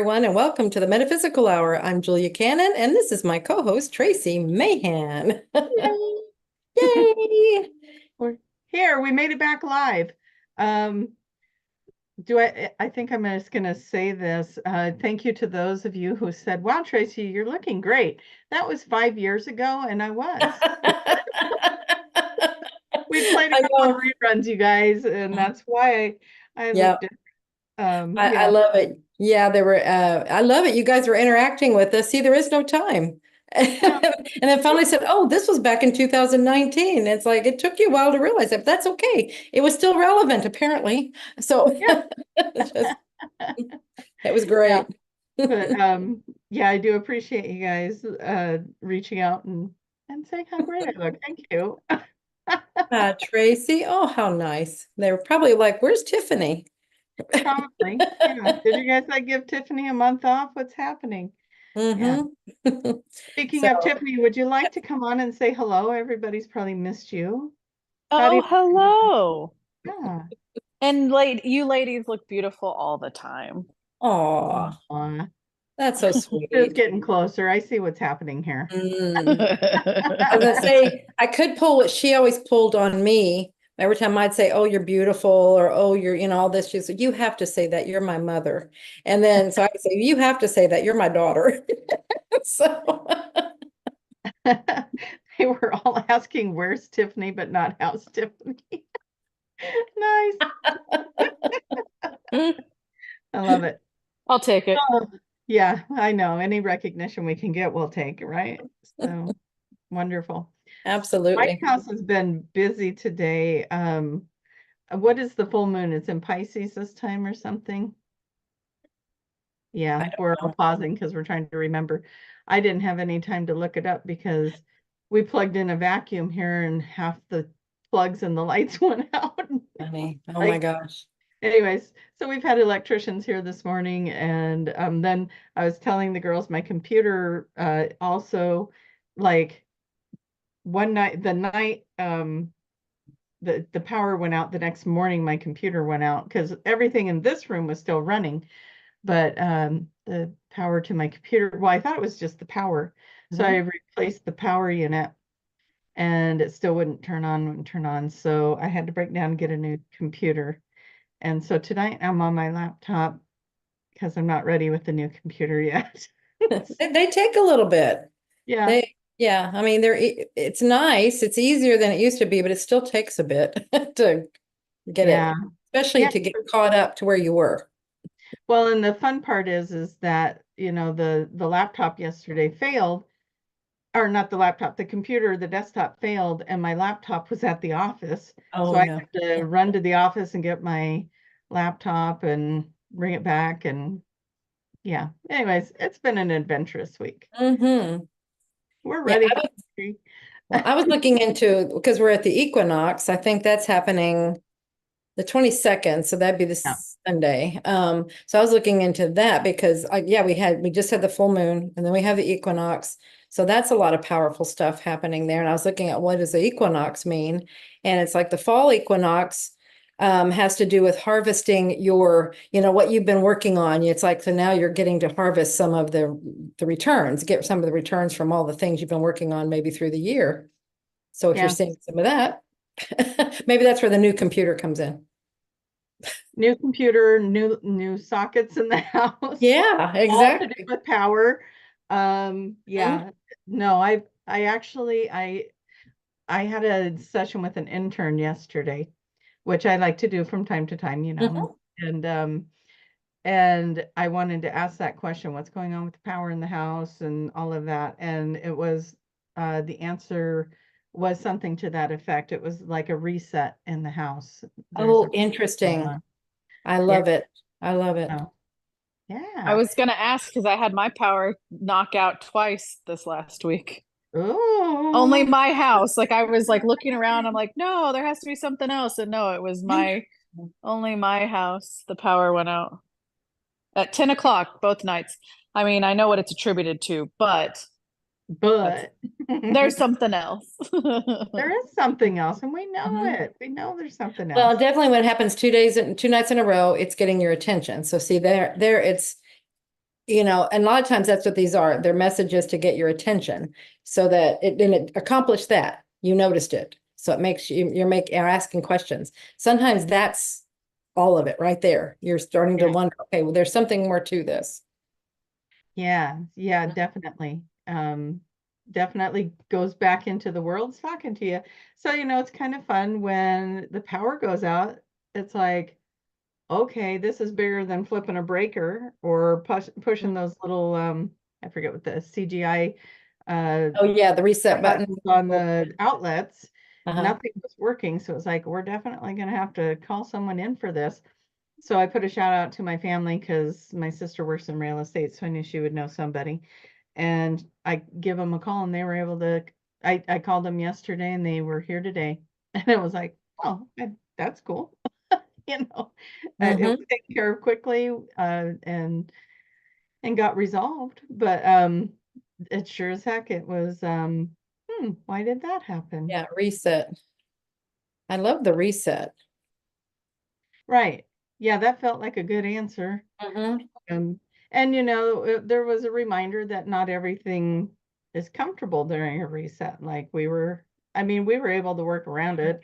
everyone, and welcome to the Metaphysical Hour. I'm Julia Cannon, and this is my co-host, Tracy Mahan. Yay. Yay! We're here. We made it back live. I think I'm just going to say this. Thank you to those of you who said, wow, Tracy, you're looking great. That was 5 years ago, and I was. We played a I couple of know. reruns, you guys, and that's why I Yeah, looked at I yeah. love it. Yeah, there were. I love it. You guys were interacting with us. See, there is no time. No. And then finally said, "Oh, this was back in 2019." It's like it took you a while to realize that, but that's okay. It was still relevant, apparently. So Yeah. just, it was Yeah. great. But yeah, I do appreciate you guys reaching out and saying how great I look. Thank you. Tracy, oh, how nice. They were probably like, "Where's Tiffany?" Probably. Yeah. Did you guys like give Tiffany a month off? What's happening? Yeah. Hmm. Speaking So, of Tiffany, would you like to come on and say hello? Everybody's probably missed you. How do Oh, you? hello. Yeah. And you ladies look beautiful all the time. oh, Aw. that's so Just sweet. getting closer. I see what's happening here. Mm. I was gonna say I could pull what she always pulled on me. Every time I'd say, "Oh, you're beautiful," or "Oh, you're," all this, she said, "You have to say that. You're my mother." And then so I would say, "You have to say that. You're my daughter." So They were all asking, where's Tiffany, but not how's Tiffany. Nice. I love it. I'll take it. Oh, yeah, I know. Any recognition we can get, we'll take, right? So wonderful. White absolutely. House has been busy today. What is the full moon? It's in Pisces this time or something? I Yeah, don't we're all know. pausing because we're trying to remember. I didn't have any time to look it up because we plugged in a vacuum here and half the plugs and the lights went out. Honey, oh my Like, gosh. anyways, so we've had electricians here this morning, and then I was telling the girls my computer also, like, one night, the power went out the next morning, my computer went out because everything in this room was still running, but the power to my computer, well, I thought it was just the power. So I Mhm. replaced the power unit and it still wouldn't turn on. So I had to break down and get a new computer. And so tonight I'm on my laptop because I'm not ready with the new computer yet. They take a little bit. Yeah. Yeah, I mean, it's nice. It's easier than it used to be, but it still takes a bit to get Yeah. it, especially Yeah. to get caught up to where you were. Well, and the fun part is that, the laptop yesterday failed, or not the laptop, the computer, the desktop failed, and my laptop was at the office. Oh, So I yeah. had to run to the office and get my laptop and bring it back. And yeah, anyways, it's been an adventurous week. Hmm. We're Yeah, ready for history. I was looking into because we're at the equinox. I think that's happening the 22nd, so that'd be Yeah. this Sunday. So I was looking into that because yeah, we just had the full moon and then we have the equinox. So that's a lot of powerful stuff happening there. And I was looking at what does the equinox mean? And it's like the fall equinox has to do with harvesting what you've been working on. It's like, so now you're getting to harvest some of the returns, get some of the returns from all the things you've been working on maybe through the year. So if you're Yeah. seeing some of that, maybe that's where the new computer comes in. New computer, new sockets in the house, Yeah, all to do exactly. with power. Mhm. Yeah. No, I actually I had a session with an intern yesterday, which I like to do from time to time, Mhm. and I wanted to ask that question, what's going on with the power in the house and all of that. And it was the answer was something to that effect. It was like a reset in the house. There's Oh, a going interesting. on. I Yeah. love it. I love it. Oh, I yeah. was gonna ask because I had my power knock out twice this last week. Only Oh, my house. Like I was like looking around, I'm like, no, there has to be something else. And no, it was only my house. The power went out at 10 o'clock both nights. I mean, I know what it's attributed to, but that's but there's something else. there is something else, and we know Mhm. it. We know there's something Well, else. definitely when it happens 2 days and 2 nights in a row, it's getting your attention. So see there it's you know, and a lot of times that's what these are. They're messages to get your attention so that it accomplished that. You noticed it. So it makes you're asking questions. Sometimes that's all of it right there. You're starting to Yeah. wonder, okay, well, there's something more to this. Yeah, definitely. Definitely goes back into the world's talking to you. So, it's kind of fun when the power goes out. It's like, okay, this is bigger than flipping a breaker or pushing those little I forget what the CGI Oh yeah, the reset button. buttons on the outlets. Uh-huh. Nothing was working. So it's like, we're definitely going to have to call someone in for this. So I put a shout out to my family because my sister works in real estate, so I knew she would know somebody. And I give them a call, and they were able to. I called them yesterday, and they were here today, and it was like, oh, that's cool. It was Mhm. taken care of quickly, and got resolved. But it sure as heck it was. Why did that happen? Yeah, reset. I love the reset. Right. Yeah, that felt like a good answer. Mhm. Um, and there was a reminder that not everything is comfortable during a reset. Like we were able to work around it,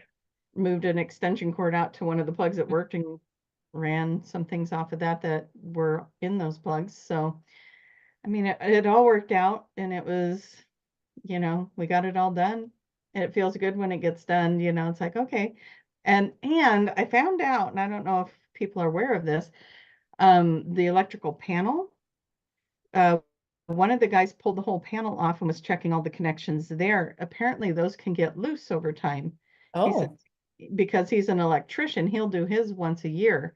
moved an extension cord out to one of the plugs that worked and ran some things off of that were in those plugs. So, it all worked out, and it was, we got it all done. And it feels good when it gets done, it's like, okay. And I found out, and I don't know if people are aware of this, the electrical panel, uh, one of the guys pulled the whole panel off and was checking all the connections there. Apparently, those can get loose over time. He said, Oh, because he's an electrician, he'll do his once a year.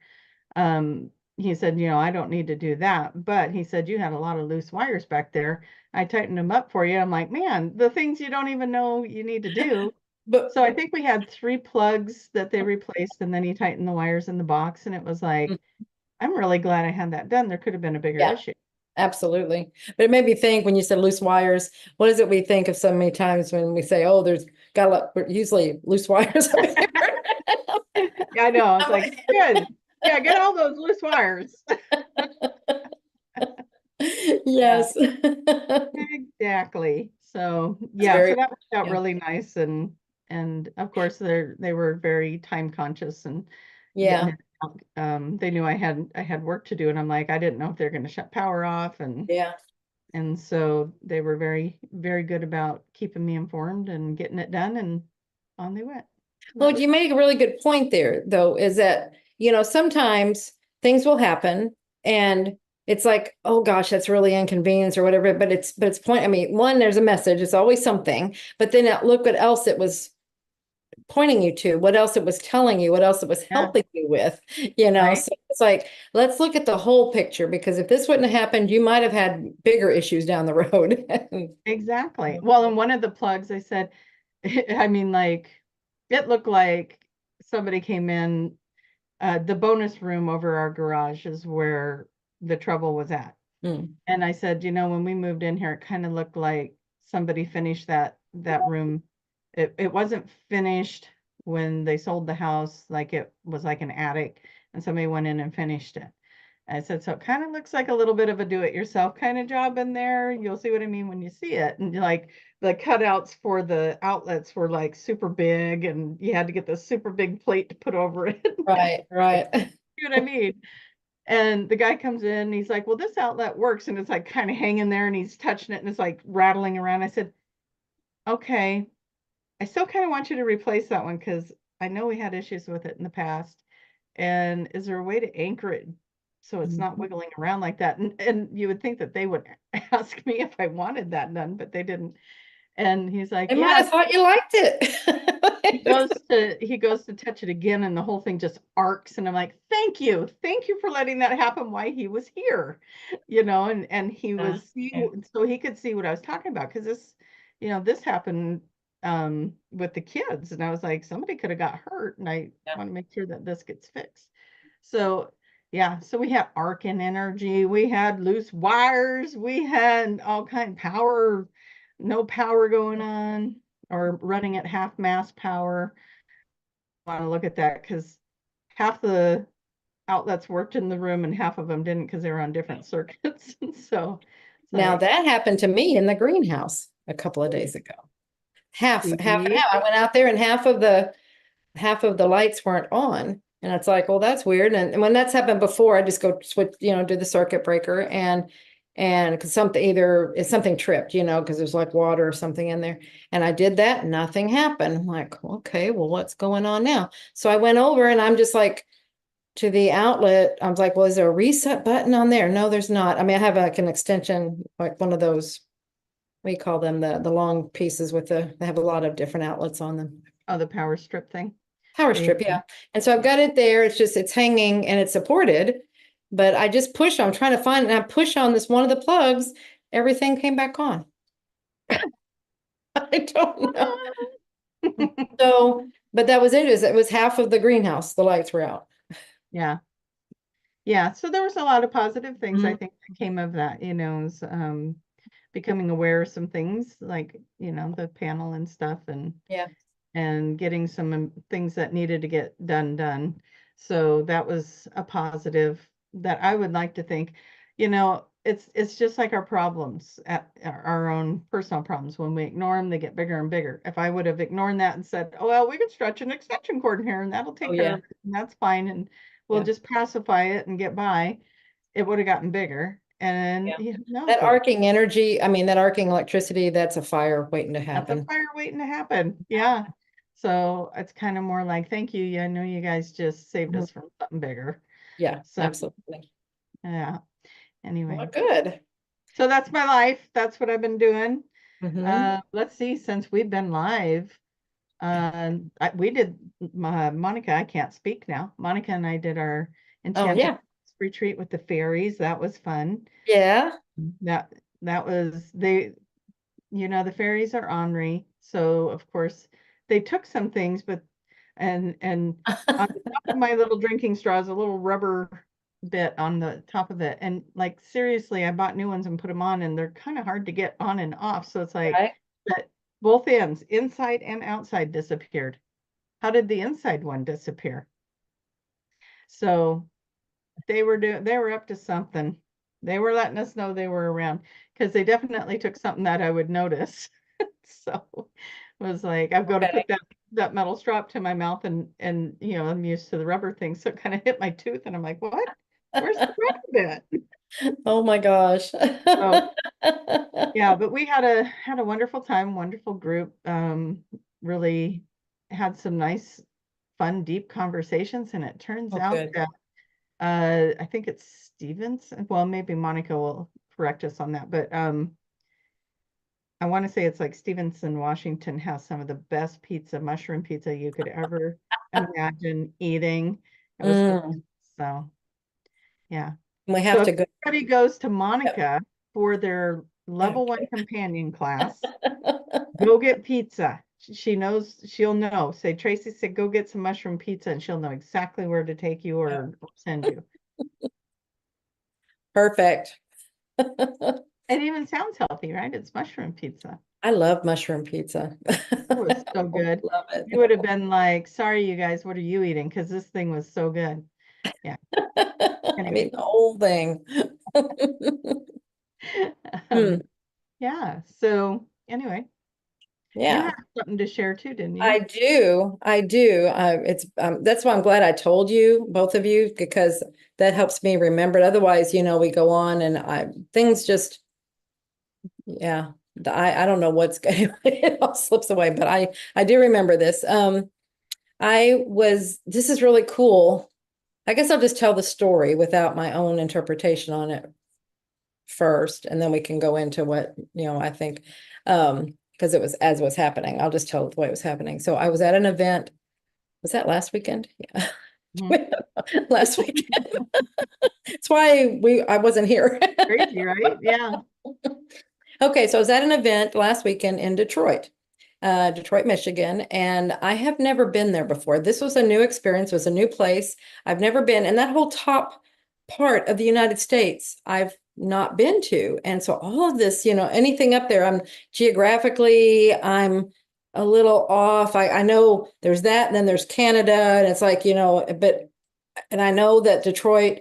He said, I don't need to do that. But he said, you had a lot of loose wires back there. I tightened them up for you. I'm like, man, the things you don't even know you need to do. but So I think we had 3 plugs that they replaced, and then he tightened the wires in the box. And it was like, I'm really glad I had that done. There could have been a bigger yeah, issue. absolutely. But it made me think when you said loose wires, what is it we think of so many times when we say, oh, there's got a lot, usually loose wires up here. Yeah, I know. It's like, good. Yeah, get all those loose wires. Yeah, Yes. exactly. So It's yeah, very, so that worked out yeah. really nice, and of course they were very time conscious and getting Yeah. it out. They knew I had work to do, and I'm like, I didn't know if they're going to shut power off, Yeah. and so they were very, very good about keeping me informed and getting it done, and on they went. So that Well, was you make a really good point there, though, is that, sometimes things will happen and it's like, oh gosh, that's really inconvenience or whatever, but it's point. I mean, one, there's a message, it's always something, but then look what else it was pointing you to, what else it was telling you, what else it was yeah, helping you with, right. so it's like, let's look at the whole picture, because if this wouldn't have happened, you might have had bigger issues down the road. Exactly. Well, in one of the plugs, I said, like, it looked like somebody came in. The bonus room over our garage is where the trouble was at. Mm. And I said, when we moved in here, it kind of looked like somebody finished that room. It wasn't finished when they sold the house, like it was like an attic, and somebody went in and finished it. I said, so it kind of looks like a little bit of a do-it-yourself kind of job in there. You'll see what I mean when you see it. And like the cutouts for the outlets were like super big, and you had to get this super big plate to put over it. Right, right. See what I mean? And the guy comes in and he's like, well, this outlet works. And it's like kind of hanging there, and he's touching it, and it's like rattling around. I said, okay, I still kind of want you to replace that one because I know we had issues with it in the past. And is there a way to anchor it so it's not wiggling around like that? And you would think that they would ask me if I wanted that done, but they didn't. And he's like, They might yeah. have thought you liked He it. goes to touch it again, and the whole thing just arcs. And I'm like, thank you for letting that happen while he was here, and he Yeah, was yeah, so he could see what I was talking about, because this happened with the kids, and I was like, somebody could have got hurt, and I yeah. want to make sure that this gets fixed. So yeah, so we had arcing energy, we had loose wires, we had all kind of power, no power going on, or running at half mass power. I want to look at that because half the outlets worked in the room and half of them didn't because they were on different circuits. And so it's Now like, that happened to me in the greenhouse a couple of days ago. Half and see? half. I went out there and half of the lights weren't on. And it's like, well, that's weird. And when that's happened before, I just go switch, do the circuit breaker and because something tripped, because there's like water or something in there. And I did that, nothing happened. I'm like, okay, well, what's going on now? So I went over and I'm just like to the outlet. I was like, well, is there a reset button on there? No, there's not. I mean, I have like an extension, like one of those, we call them the long pieces they have a lot of different outlets on them. Oh, the power strip thing. Power strip, yeah. And so I've got it there. It's hanging and it's supported, but I just push. I'm trying to find, and I push on this one of the plugs. Everything came back on. I don't know. So, but that was it. It was half of the greenhouse. The lights were out. Yeah. Yeah. So there was a lot of positive things I Mhm. think that came of that, is, becoming aware of some things like, the panel and stuff Yeah. and getting some things that needed to get done. So that was a positive that I would like to think, it's just like our problems, at our own personal problems. When we ignore them, they get bigger and bigger. If I would have ignored that and said, oh, well, we can stretch an extension cord in here and that'll take Oh, care yeah. of it, and that's fine, and we'll Yeah. just pacify it and get by, it would have gotten bigger. And Yeah. no, That arcing energy, I mean, that arcing electricity, that's a fire waiting to that's a happen. fire waiting to happen. Yeah. So it's kind of more like, thank you. Yeah, I know you guys just saved Mhm. us from something bigger. Yeah, So absolutely. yeah. Anyway, Well, good. so that's my life. That's what I've been doing. Mhm. Let's see, since we've been live, we did Monica, I can't speak now. Monica and I did our Oh, enchanted yeah. retreat with the fairies. That was fun. Yeah. That that was the fairies are ornery, so of course they took some things, but and on the top of my little drinking straw is a little rubber bit on the top of it, and like seriously, I bought new ones and put them on, and they're kind of hard to get on and off. So it's like, Right. but both ends, inside and outside, disappeared. How did the inside one disappear? So they were up to something. They were letting us know they were around because they definitely took something that I would notice. So it was like, I've got to Okay. put that metal strap to my mouth, and I'm used to the rubber thing. So it kind of hit my tooth and I'm like, what? Where's the rubber bit? Oh my gosh. So yeah, but we had a wonderful time, wonderful group. Really had some nice, fun, deep conversations. And it turns Oh, out good. that I think it's Stevens. Well, maybe Monica will correct us on that, but I want to say it's like Stevenson, Washington has some of the best mushroom pizza you could ever imagine eating. It was Mm. so yeah. We So have if to go. everybody goes to Monica for their level 1 companion class, go get pizza. She knows, she'll know. Say, Tracy said, go get some mushroom pizza, and she'll know exactly where to take you or send you. Perfect. It even sounds healthy, right? It's mushroom pizza. I love mushroom pizza. It was so good. Love it. You would have been like, sorry, you guys, what are you eating? Because this thing was so good. Yeah. I mean, the whole thing. Hmm. Yeah. So anyway, you Yeah, had something to share too, didn't you? I do. I do. That's why I'm glad I told you, both of you, because that helps me remember it. Otherwise, we go on and things just, yeah, I don't know what's going, it all slips away, but I do remember this. This is really cool. I guess I'll just tell the story without my own interpretation on it first, and then we can go into what, I think, because it was as was happening. I'll just tell it the way it was happening. So I was at an event. Was that last weekend? Yeah. Last weekend. That's why I wasn't here. Crazy, right? Yeah. Okay, so I was at an event last weekend in Detroit, Detroit, Michigan, and I have never been there before. This was a new experience, it was a new place. I've never been, and that whole top part of the United States, I've not been to. And so all of this, anything up there, I'm a little off. I know there's that, and then there's Canada, and it's like, but and I know that Detroit,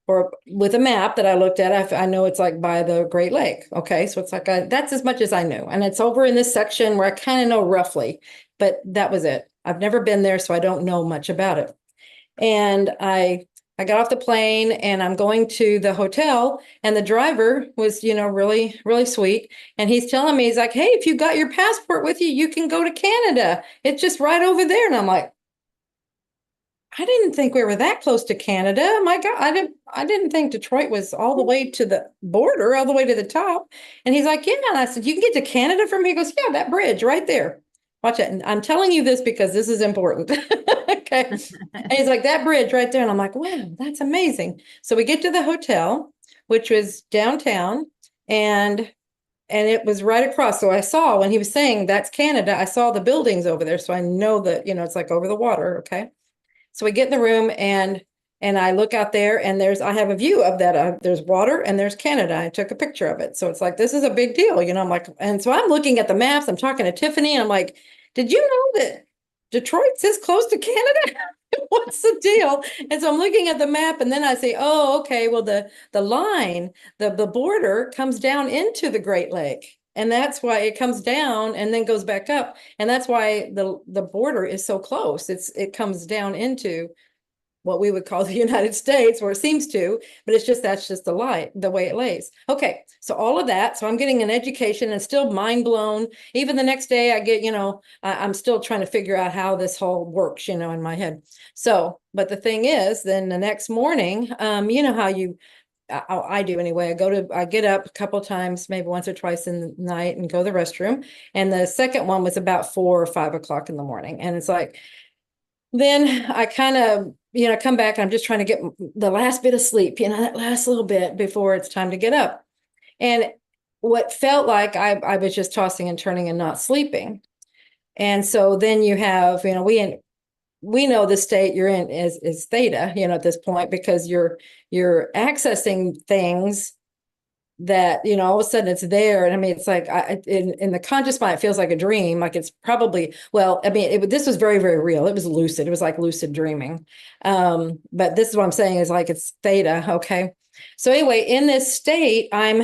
or with a map that I looked at, I know it's like by the Great Lake. Okay. So it's like, that's as much as I knew. And it's over in this section where I kind of know roughly, but that was it. I've never been there, so I don't know much about it. And I got off the plane and I'm going to the hotel, and the driver was, really, really sweet. And he's telling me, he's like, hey, if you got your passport with you, you can go to Canada. It's just right over there. And I'm like, I didn't think we were that close to Canada. My God, I didn't think Detroit was all the way to the border, all the way to the top. And he's like, yeah. And I said, you can get to Canada from here? He goes, yeah, that bridge right there. Watch it. And I'm telling you this because this is important. Okay. And he's like, that bridge right there. And I'm like, wow, that's amazing. So we get to the hotel, which was downtown, and it was right across. So I saw, when he was saying that's Canada, I saw the buildings over there. So I know that, it's like over the water. Okay. So we get in the room, and I look out there, and I have a view of that. There's water and there's Canada. I took a picture of it. So it's like, this is a big deal, I'm like, and so I'm looking at the maps. I'm talking to Tiffany, and I'm like, did you know that Detroit's this close to Canada? What's the deal? And so I'm looking at the map, and then I say, oh, okay, well, the line, the border comes down into the Great Lake. And that's why it comes down and then goes back up. And that's why the border is so close. It comes down into what we would call the United States, where it seems to, but that's just the way it lays. Okay, so all of that. So I'm getting an education and still mind blown. Even the next day I get, I'm still trying to figure out how this whole works, in my head. So, but the thing is, then the next morning, you know how I do anyway. I get up a couple of times, maybe once or twice in the night, and go to the restroom. And the second one was about 4 or 5 o'clock in the morning. And it's like, then I kind of, come back, and I'm just trying to get the last bit of sleep, that last little bit before it's time to get up. And what felt like I was just tossing and turning and not sleeping. And so then you have, we know the state you're in is theta, at this point, because you're accessing things that, all of a sudden it's there. And I mean, it's like, in the conscious mind, it feels like a dream. Like it's probably, well, I mean, this was very, very real. It was lucid. It was like lucid dreaming. But this is what I'm saying is like, it's theta. Okay. So anyway, in this state, I'm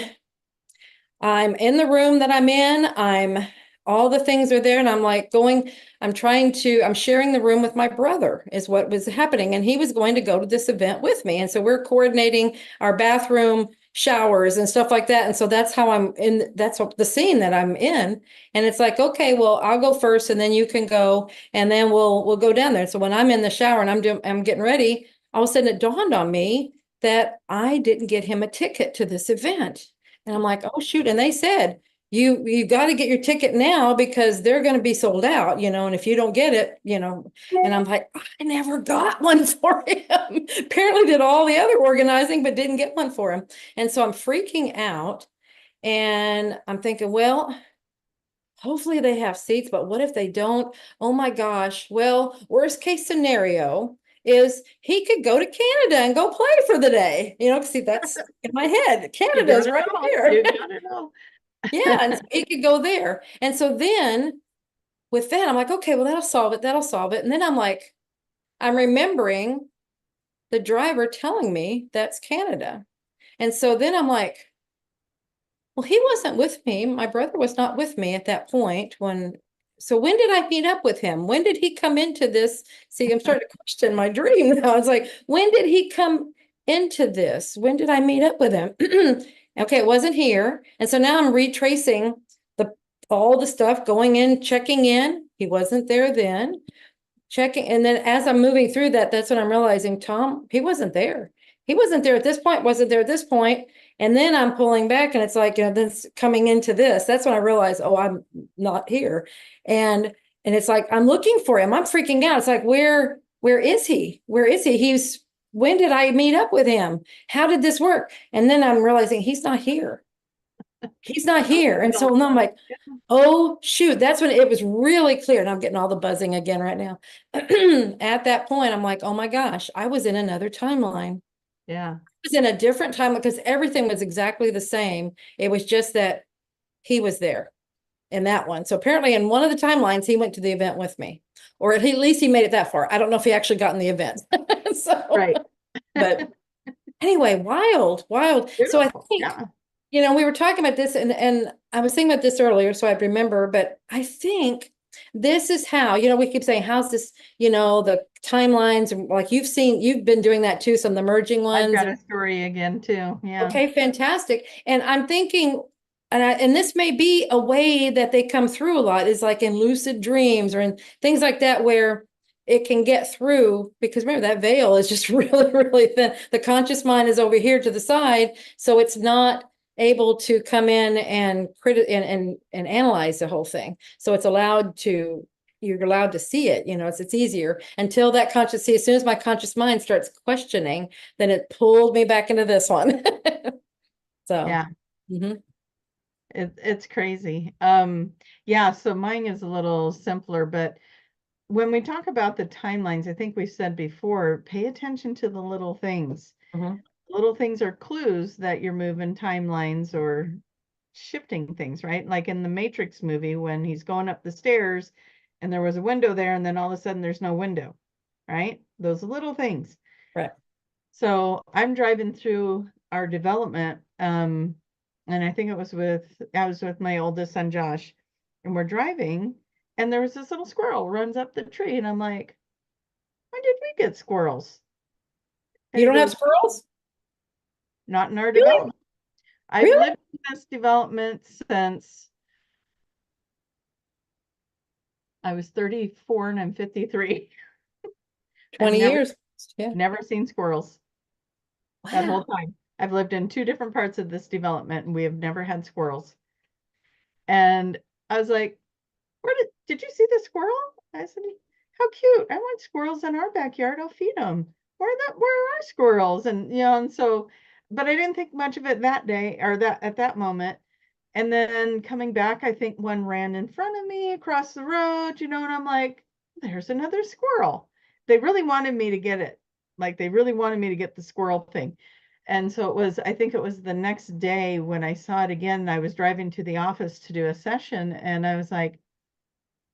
in the room that I'm in. All the things are there, and I'm like I'm sharing the room with my brother is what was happening. And he was going to go to this event with me. And so we're coordinating our bathroom showers and stuff like that. And so that's how that's the scene that I'm in. And it's like, okay, well, I'll go first, and then you can go, and then we'll go down there. So when I'm in the shower and I'm getting ready, all of a sudden it dawned on me that I didn't get him a ticket to this event. And I'm like, oh, shoot. And they said, you got to get your ticket now, because they're going to be sold out, and if you don't get it, and I'm like, I never got one for him. Apparently did all the other organizing, but didn't get one for him. And so I'm freaking out, and I'm thinking, well, hopefully they have seats, but what if they don't? Oh my gosh. Well, worst case scenario is he could go to Canada and go play for the day. See, that's in my head. Canada's right here. Yeah, and so he could go there. And so then with that, I'm like, okay, well, that'll solve it. That'll solve it. And then I'm remembering the driver telling me that's Canada. And so then I'm like, well, he wasn't with me. My brother was not with me at that point so when did I meet up with him? When did he come into this? See, I'm starting to question my dream now. It's like, when did he come into this? When did I meet up with him? Okay, it wasn't here. And so now I'm retracing all the stuff, going in, checking in. He wasn't there then. Checking. And then as I'm moving through that's when I'm realizing, Tom, he wasn't there. He wasn't there at this point, wasn't there at this point. And then I'm pulling back, and it's like, then coming into this. That's when I realized, oh, I'm not here. And it's like, I'm looking for him. I'm freaking out. It's like, where is he? Where is he? When did I meet up with him? How did this work? And then I'm realizing he's not here. He's not here. And so now I'm like, oh, shoot. That's when it was really clear. And I'm getting all the buzzing again right now. At that point, I'm like, oh my gosh, I was in another timeline. Yeah. I was in a different time, because everything was exactly the same. It was just that he was there in that one. So apparently in one of the timelines, he went to the event with me, or at least he made it that far. I don't know if he actually got in the event. So, Right. but anyway, wild. So I Beautiful. think, Yeah. we were talking about this and I was thinking about this earlier, so I remember, but I think this is how, we keep saying, how's this, the timelines, and like you've been doing that too, some of the merging I've ones. got a story again too. Yeah. Okay, fantastic. And I'm thinking, and this may be a way that they come through a lot, is like in lucid dreams or in things like that, where it can get through, because remember that veil is just really, really thin. The conscious mind is over here to the side, so it's not able to come in and and analyze the whole thing. So you're allowed to see it, it's easier until that see, as soon as my conscious mind starts questioning, then it pulled me back into this one. So, Yeah. mhm. It's crazy. Yeah, so mine is a little simpler, but when we talk about the timelines, I think we said before, pay attention to the little things. Mhm. Little things are clues that you're moving timelines or shifting things, right? Like in the Matrix movie, when he's going up the stairs and there was a window there, and then all of a sudden there's no window, right? Those little things. Right. So I'm driving through our development, and I think I was with my oldest son, Josh, and we're driving, and there was this little squirrel runs up the tree, and I'm like, when did we get squirrels? And You he don't have goes, squirrels? not in our Really? development. I've Really? lived in this development since I was 34 and I'm 53. I've 20 years. Yeah. never seen squirrels that whole Wow. time. I've lived in 2 different parts of this development and we have never had squirrels. And I was like, where did you see the squirrel? I said, how cute. I want squirrels in our backyard. I'll feed them. Where are squirrels? And and so, but I didn't think much of it that day or that at that moment. And then coming back, I think one ran in front of me across the road, and I'm like, there's another squirrel. They really wanted me to get it. Like they really wanted me to get the squirrel thing. And so I think it was the next day when I saw it again. I was driving to the office to do a session and I was like,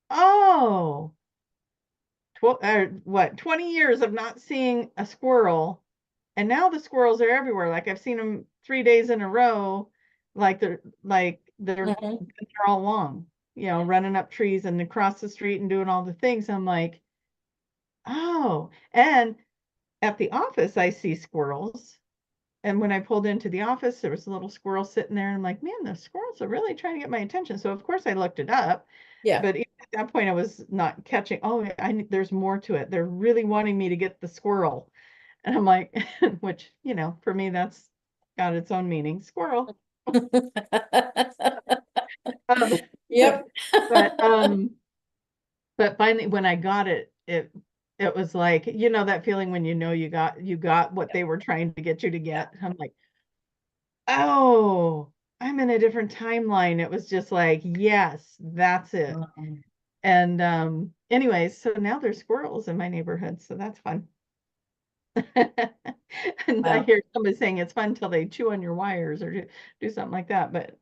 oh, 20 years of not seeing a squirrel. And now the squirrels are everywhere. Like I've seen them 3 days in a row. They're Mhm. all along, running up trees and across the street and doing all the things. I'm like, oh, and at the office, I see squirrels. And when I pulled into the office, there was a little squirrel sitting there. And I'm like, man, the squirrels are really trying to get my attention. So of course I looked it up. Yeah. But even at that point, I was not catching. Oh, there's more to it. They're really wanting me to get the squirrel. And I'm like, which, for me, that's got its own meaning. Squirrel. Um, Yep. but but finally when I got it was like, that feeling when you got what they were trying to get you to get. I'm like, oh, I'm in a different timeline. It was just like, yes, that's it. Mhm. And anyways, so now there's squirrels in my neighborhood, so that's fun. And I Wow. hear somebody saying it's fun till they chew on your wires or do something like that, but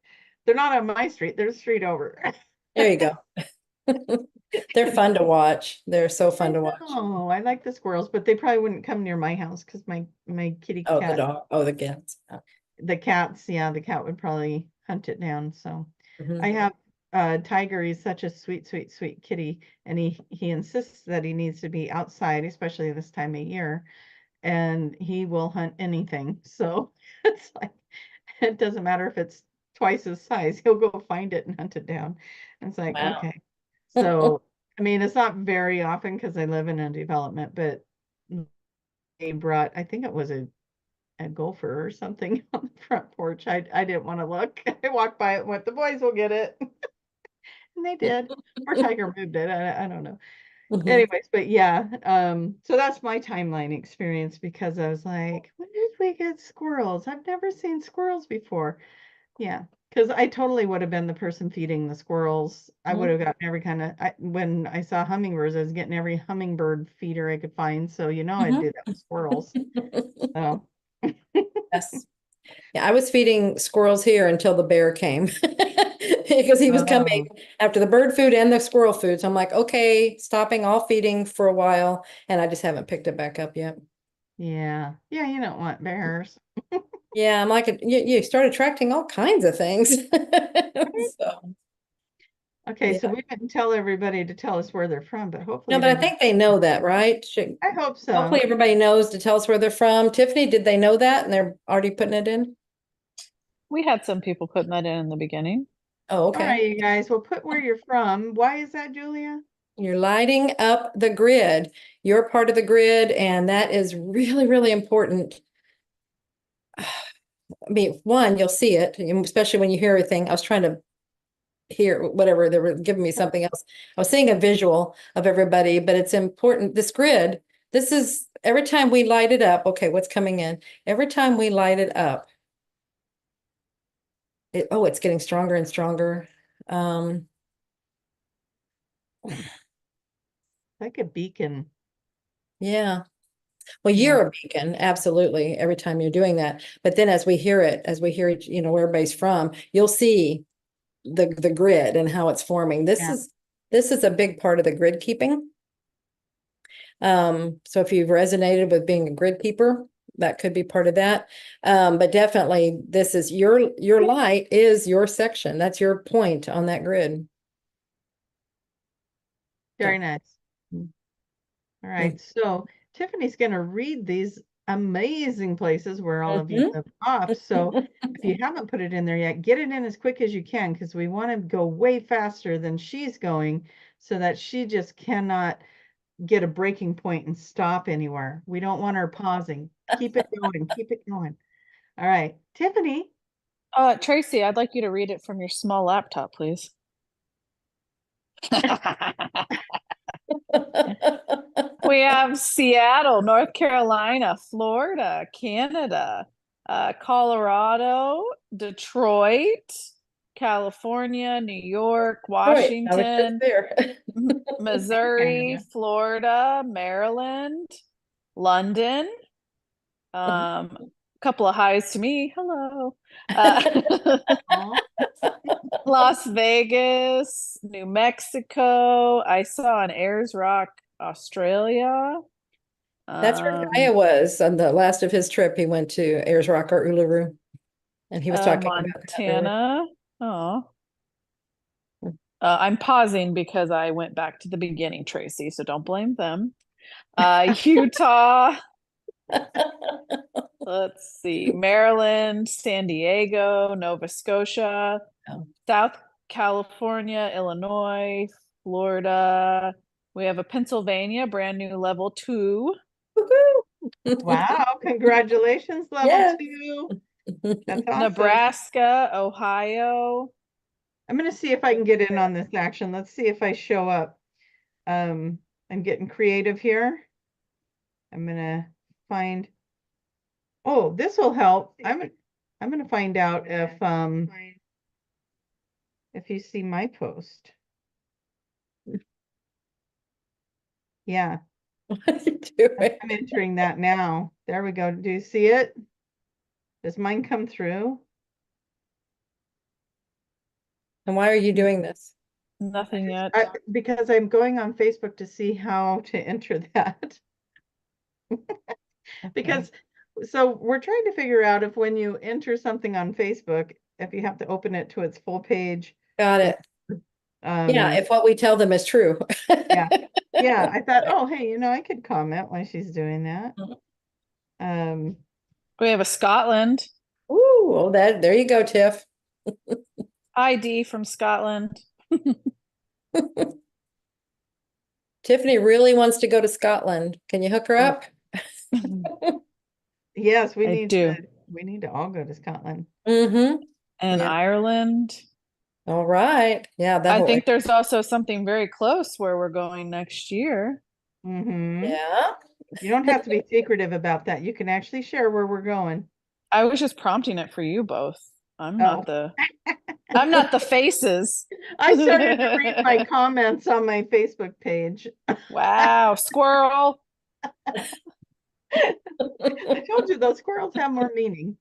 they're not on my street, they're a street over. There you go. They're fun to watch. They're so fun to watch. Oh, I like the squirrels, but they probably wouldn't come near my house because my kitty Oh, the cat, dog. Oh, the cats. the cats, yeah, the cat would probably hunt it down. So Mhm. I have Tiger. He's such a sweet, sweet, sweet kitty, and he insists that he needs to be outside, especially this time of year, and he will hunt anything. So it's like it doesn't matter if it's twice his size, he'll go find it and hunt it down. And it's like, Wow. okay. So I mean, it's not very often because I live in a development, but they brought, I think it was a gopher or something on the front porch. I didn't want to look. I walked by it and went, the boys will get it. And they did. Or Tiger moved it. I don't know. Mhm. Anyways, but yeah, so that's my timeline experience because I was like, when did we get squirrels? I've never seen squirrels before. Yeah, because I totally would have been the person feeding the squirrels. I would Mhm. have gotten every kind of, when I saw hummingbirds, I was getting every hummingbird feeder I could find. So, I'd do that with squirrels. So, Yes. Yeah, I was feeding squirrels here until the bear came because he was coming oh, after the bird food and the squirrel food. So I'm like, okay, stopping all feeding for a while, and I just haven't picked it back up yet. Yeah. Yeah, you don't want bears. Yeah, I'm like, you start attracting all kinds of things. So, Okay, so yeah. we didn't tell everybody to tell us where they're from, but hopefully No, but I they think they know that, right? I hope so. Hopefully everybody knows to tell us where they're from. Tiffany, did they know that and they're already putting it in? We had some people putting that in the beginning. Oh, All right, okay. you guys, well, put where you're from. Why is that, Julia? You're lighting up the grid. You're part of the grid, and that is really, really important. I mean, one, you'll see it, especially when you hear everything. I was trying to hear whatever, they were giving me something else. I was seeing a visual of everybody, but it's important. This grid, this is every time we light it up. Okay, what's coming in? Every time we light it up, it's getting stronger and stronger. Like a beacon. Yeah. Well, Yeah. you're a beacon, absolutely, every time you're doing that. But then as we hear it, where everybody's from, you'll see the grid and how it's forming. Yeah. This is a big part of the grid keeping. So if you've resonated with being a grid keeper, that could be part of that. But definitely this is your light is your section. That's your point on that grid. Very Yeah. nice. All right, so Tiffany's going to read these amazing places where all of you Mhm. live off. So if you haven't put it in there yet, get it in as quick as you can because we want to go way faster than she's going so that she just cannot get a breaking point and stop anywhere. We don't want her pausing. Keep it going. Keep it going. All right, Tiffany. Tracy, I'd like you to read it from your small laptop, please. We have Seattle, North Carolina, Florida, Canada, Colorado, Detroit, California, New York, Right, I was just Washington, there. Missouri, Canada. Florida, Maryland, London. A couple of highs to me. Hello. Aw. Las Vegas, New Mexico. I saw an Ayers Rock, Australia. That's where Kaya was on the last of his trip. He went to Ayers Rock or Uluru, and he was talking about that earlier. Montana. Oh. I'm pausing because I went back to the beginning, Tracy, so don't blame them. Utah. Let's see. Maryland, San Diego, Nova Scotia, Oh. South California, Illinois, Florida. We have a Pennsylvania, brand new level 2. Woohoo! Wow, congratulations, level Yes. 2. That's awesome. Nebraska, Ohio. I'm going to see if I can get in on this action. Let's see if I show up. I'm getting creative here. I'm going to find, oh, this will help. I'm going to find out if you see my post. Yeah, What are you doing? I'm entering that now. There we go. Do you see it? Does mine come through? And why are you doing this? Nothing yet. Because I'm going on Facebook to see how to enter that. Because so we're trying to figure out if when you enter something on Facebook, if you have to open it to its full page. Got it. Yeah, if what we tell them is true. Yeah. Yeah, I thought, oh, hey, I could comment while she's doing that. We have a Scotland. Ooh, well, there you go, Tiff. ID from Scotland. Tiffany really wants to go to Scotland. Can you hook her up? Yes, we I need do. to all go to Scotland. Mm-hmm. And Yeah. Ireland. All right. Yeah, I think there's also something very close where we're going next year. Yeah. You don't have to be secretive about that. You can actually share where we're going. I was just prompting it for you both. I'm not Oh. the faces. I started to read my comments on my Facebook page. Wow, squirrel. I told you those squirrels have more meaning.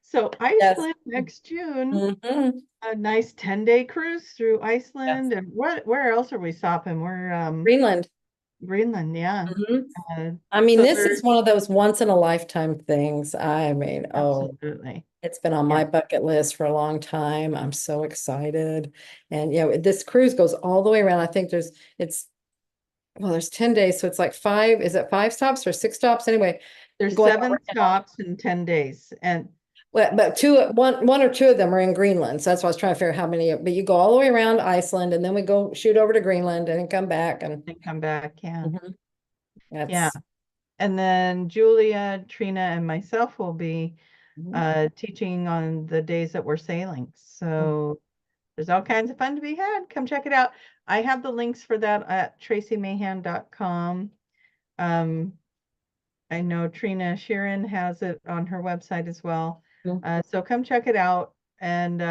So Iceland next June, Mm-hmm. a nice 10-day cruise through Iceland. And where else are we stopping? We're Greenland. Greenland, yeah. Mhm. Uh, I mean, so this there's is one of those once in a lifetime things. I mean, oh, absolutely, it's been on yeah. my bucket list for a long time. I'm so excited. And this cruise goes all the way around. I think there's 10 days, so it's like is it 5 stops or 6 stops? Anyway, There's going 7 around. stops in 10 days. And But one or two of them are in Greenland. So that's why I was trying to figure out how many, but you go all the way around Iceland and then we go shoot over to Greenland and then come back and then come back, yeah. Mhm. Yeah. That's And then Julia, Trina, and myself will be Mhm. teaching on the days that we're sailing. Mhm. So there's all kinds of fun to be had. Come check it out. I have the links for that at tracymahan.com. I know Trina Sheeran has it on her website as well. Mhm. So come check it out. And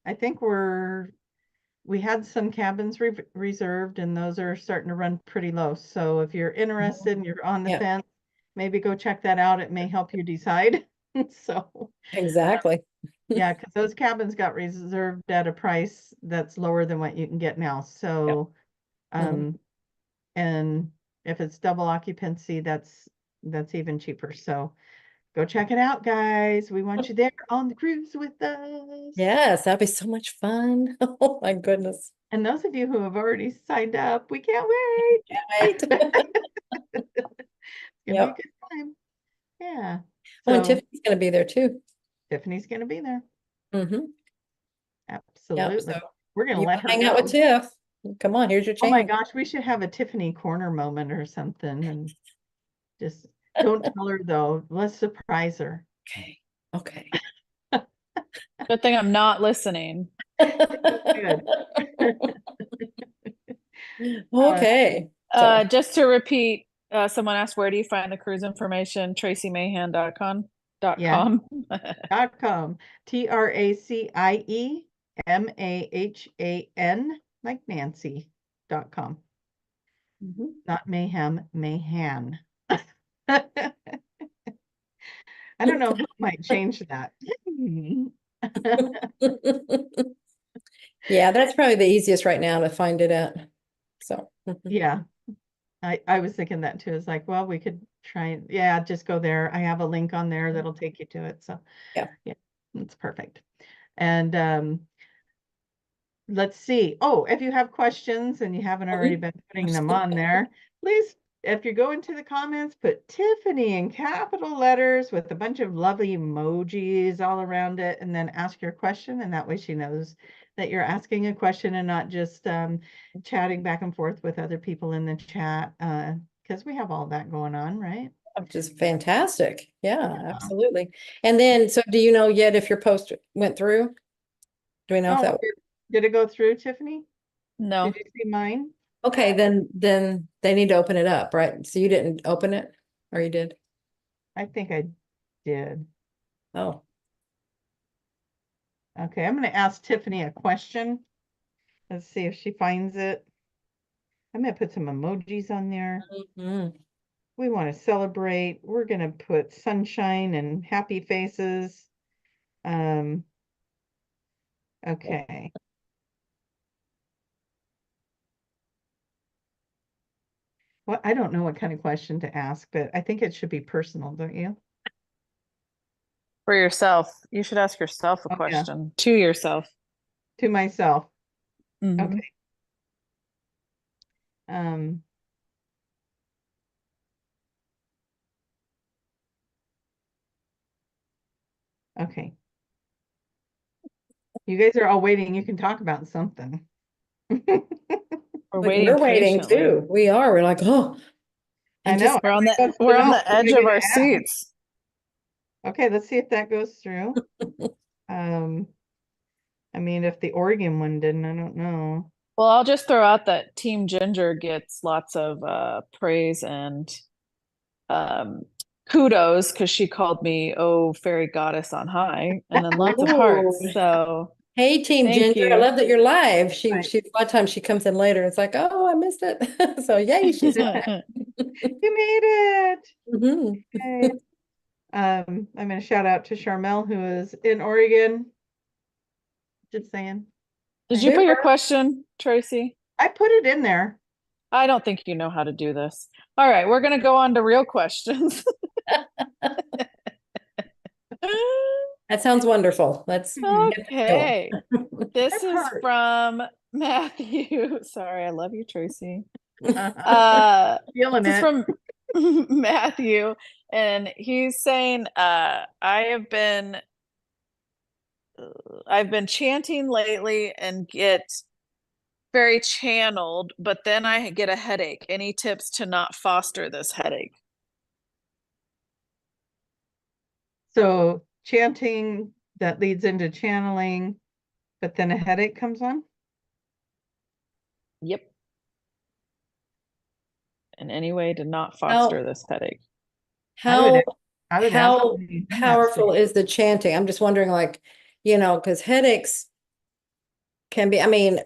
I think we had some cabins reserved, and those are starting to run pretty low. So if you're interested and you're on the Yeah, fence, maybe go check that out. It may help you decide. So exactly. yeah, because those cabins got reserved at a price that's lower than what you can get now. Yeah. So Mhm. and if it's double occupancy, that's even cheaper. So go check it out, guys. We want you there on the cruise with us. Yes, that'd be so much fun. Oh my goodness. And those of you who have already signed up, we can't wait. Right. It's gonna be a Yep. good time. Yeah. Oh, and So Tiffany's gonna be there too. Tiffany's gonna be there. Hmm. Yep. Absolutely. So We're gonna you let go her hang out with know. Tiff. Come on, here's your Oh my chance. gosh, we should have a Tiffany corner moment or something, and just don't tell her though. Let's surprise her. Okay. Okay. Good thing I'm not listening. Good. Okay. So Just to repeat, someone asked, where do you find the cruise information? tracymahan.com. Yeah. .com. .com. TRACIEMAHAN like Nancy.com. Mhm. Not mayhem, Mahan. I don't know who might change that. Yeah, that's probably the easiest right now to find it at. So Yeah, I was thinking that too. It's like, well, we could try and yeah, just go there. I have a link on there that'll take you to it. So yeah. yeah, it's perfect. And let's see. Oh, if you have questions and you haven't already Mhm. been putting them on there, please, if you go into the comments, put Tiffany in capital letters with a bunch of lovely emojis all around it, and then ask your question. And that way she knows that you're asking a question and not just chatting back and forth with other people in the chat, because we have all that going on, right? Which is fantastic. Yeah, Yeah. absolutely. And then, so do you know yet if your post went through? Do we know if Oh, that? did it go through, Tiffany? No. Did you see mine? Okay, then they need to open it up, right? So you didn't open it, or you did? I think I did. Oh. Okay, I'm going to ask Tiffany a question. Let's see if she finds it. I'm going to put some emojis on there. Mhm. We want to celebrate. We're going to put sunshine and happy faces. Okay. Well, I don't know what kind of question to ask, but I think it should be personal, don't you? For yourself. You should ask yourself a Oh, yeah. question to yourself. To myself. Mhm. Okay. Um, okay. You guys are all waiting. You can talk about something. We're Like waiting we're waiting patiently. too. We are. We're like, oh, I and know. just We're on Everybody wants to we're on know, the what am edge I of going our to ask? seats. Okay, let's see if that goes through. Um, I mean, if the Oregon one didn't, I don't know. Well, I'll just throw out that Team Ginger gets lots of praise and um, kudos because she called me, oh, fairy goddess on high, and then lots of Ooh. hearts. So Hey, Team thank Ginger. I you. love that you're live. Right. A lot of times she comes in later. It's like, oh, I missed it. So yay, she's live. You made it. Mhm. Okay. I'm going to shout out to Charmel, who is in Oregon. Just saying. Did you Hey. put your question, Tracy? I put it in there. I don't think you know how to do this. All right, we're gonna go on to real questions. That sounds wonderful. Let's get this going. Okay. This I'm is hurt. from Matthew. Sorry, I love you, Tracy. Feeling This is it. from Matthew, and he's saying, I've been chanting lately and get very channeled, but then I get a headache. Any tips to not foster this headache? So chanting that leads into channeling, but then a headache comes on. Yep. In any way to not foster this headache. How I would ask how when he's in that powerful state. is the chanting? I'm just wondering, like, because headaches can be, I mean,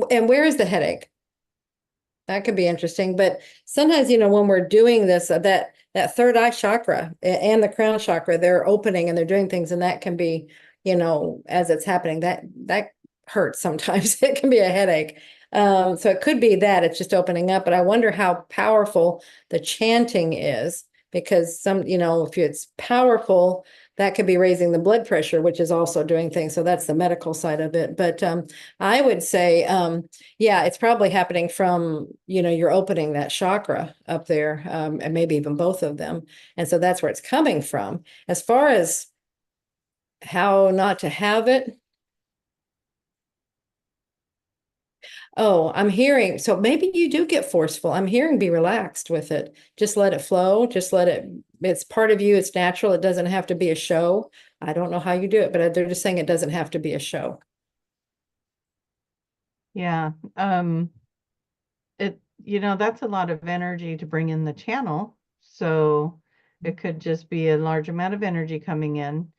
and where is the headache? That could be interesting. But sometimes, when we're doing this, that third eye chakra and the crown chakra, they're opening and they're doing things, and that can be, as it's happening, that hurts sometimes. It can be a headache. So it could be that it's just opening up, but I wonder how powerful the chanting is, because if it's powerful, that could be raising the blood pressure, which is also doing things. So that's the medical side of it. But I would say, yeah, it's probably happening from, you're opening that chakra up there, and maybe even both of them. And so that's where it's coming from. As far as how not to have it, oh, I'm hearing, so maybe you do get forceful. I'm hearing be relaxed with it. Just let it flow. Just let it, it's part of you. It's natural. It doesn't have to be a show. I don't know how you do it, but they're just saying it doesn't have to be a show. Yeah. That's a lot of energy to bring in the channel. So it could just be a large amount of energy coming in.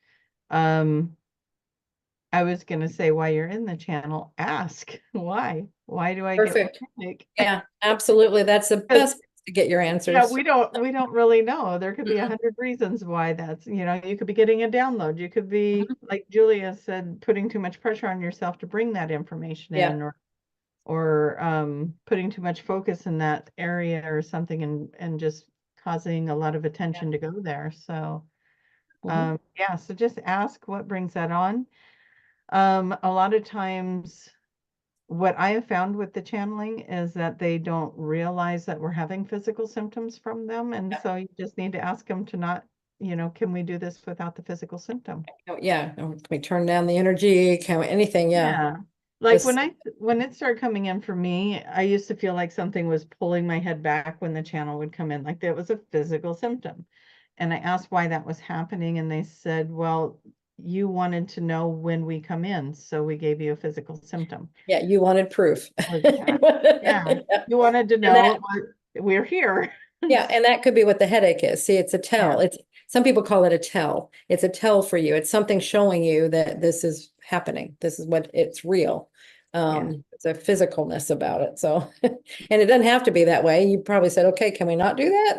I was going to say, while you're in the channel, ask why. Why do I get Perfect. panic? Yeah, absolutely. That's the best place to get your Yeah, answers. we don't really know. There could be 100 reasons why that's, you could be getting a download. You could be, like Julia said, putting too much pressure on yourself to bring that information Yeah. in, or putting too much focus in that area or something, and just causing a lot of attention to go there. So yeah, so just ask what brings that on. A lot of times what I have found with the channeling is that they don't realize that we're having physical symptoms from them. And so you just need to ask them to not, can we do this without the physical symptom? Yeah. Can we turn down the energy? Can we, anything? Yeah. Yeah. Like This- when it started coming in for me, I used to feel like something was pulling my head back when the channel would come in, like that was a physical symptom. And I asked why that was happening, and they said, well, you wanted to know when we come in, so we gave you a physical symptom. Yeah. You wanted proof. Yeah. You wanted to And know we're here. yeah, and that could be what the headache is. See, it's a tell. Yeah. It's some people call it a tell. It's a tell for you. It's something showing you that this is happening. This is what it's real. It's a physicalness about it. So, and it doesn't have to be that way. You probably said, okay, can we not do that?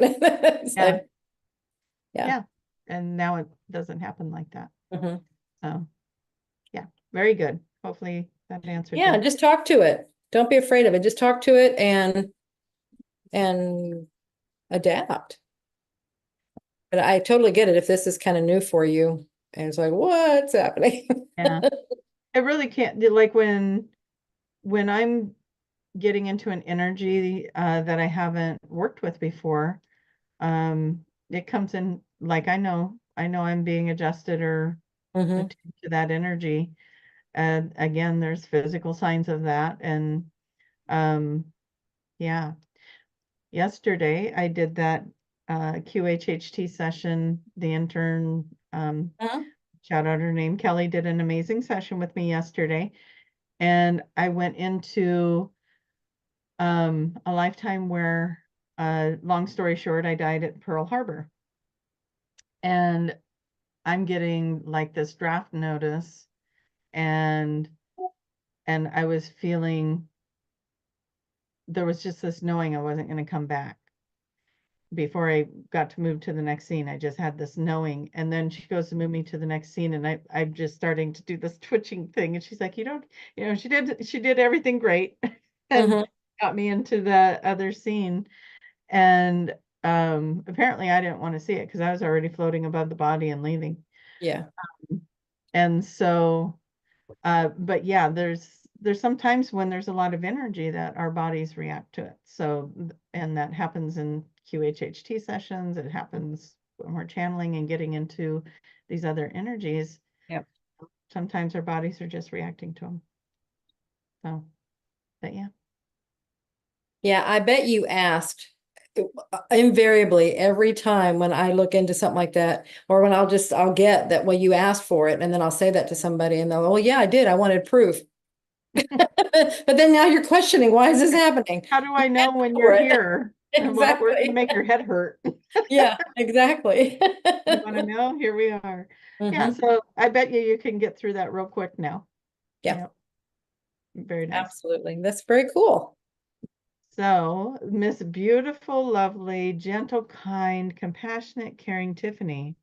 It's Yeah. like, Yeah. And now it doesn't happen like that. mhm. So yeah, very good. Hopefully that answered Yeah, your. just talk to it. Don't be afraid of it. Just talk to it and adapt. But I totally get it if this is kind of new for you and it's like, what's happening? Yeah. It really can't, like when I'm getting into an energy that I haven't worked with before, it comes in like I know I'm being adjusted or Mhm. attuned to that energy. And again, there's physical signs of that. And yeah, yesterday I did that QHHT session. The intern, Uh-huh. shout out her name, Kelly, did an amazing session with me yesterday. And I went into a lifetime where, long story short, I died at Pearl Harbor. And I'm getting like this draft notice, and I was feeling there was just this knowing I wasn't going to come back. Before I got to move to the next scene, I just had this knowing. And then she goes to move me to the next scene, and I'm just starting to do this twitching thing. And she's like, you don't, she did everything great. and Mhm. got me into that other scene. And apparently I didn't want to see it because I was already floating above the body and leaving. Yeah. And so, but yeah, there's sometimes when there's a lot of energy that our bodies react to it. So, and that happens in QHHT sessions. It happens when we're channeling and getting into these other energies. Yep. Sometimes our bodies are just reacting to them. So, but yeah. Yeah, I bet you asked invariably every time when I look into something like that, or when I'll get that, well, you asked for it, and then I'll say that to somebody and they'll, oh yeah, I did. I wanted proof. But then now you're questioning, why is this happening? How do I know when For you're it. here? Well, we're going to Exactly. make your head hurt. Yeah, exactly. You want to know? Here we are. Yeah, Mhm. so I bet you can get through that real quick now. Yeah. Yep. Very nice. Absolutely. That's very cool. So, Miss Beautiful, Lovely, Gentle, Kind, Compassionate, Caring Tiffany,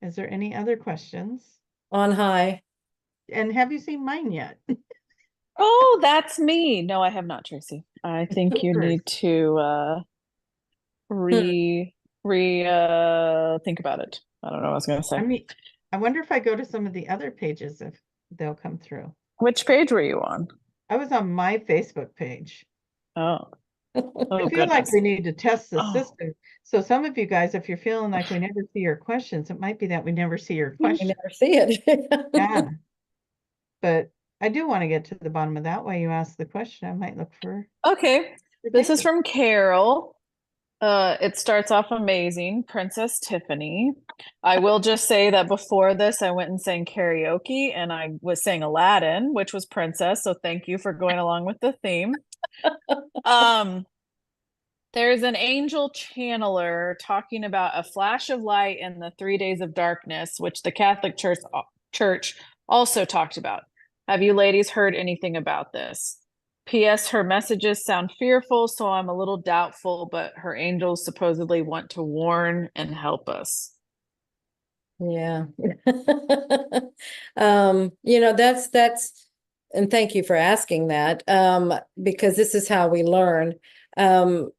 is there any other questions? On high. And have you seen mine yet? Oh, that's me. No, I have not, Tracy. I think you Yours. need to Hmm. think about it. I don't know what I was gonna say. I mean, I wonder if I go to some of the other pages if they'll come through. Which page were you on? I was on my Facebook page. Oh, I oh feel like goodness. we need to test the Oh, system. So some of you guys, if you're feeling like we never see your questions, it might be that we never see your I question. never see it. Yeah. But I do want to get to the bottom of that. While you ask the question, I might look for okay. the This is paper. from Carol. It starts off amazing, Princess Tiffany. I will just say that before this, I went and sang karaoke and I was saying Aladdin, which was Princess. So thank you for going along with the theme. Um, there's an angel channeler talking about a flash of light in the 3 days of darkness, which the Catholic Church also talked about. Have you ladies heard anything about this? P.S. Her messages sound fearful, so I'm a little doubtful, but her angels supposedly want to warn and help us. Yeah. And thank you for asking that. Because this is how we learn. Um,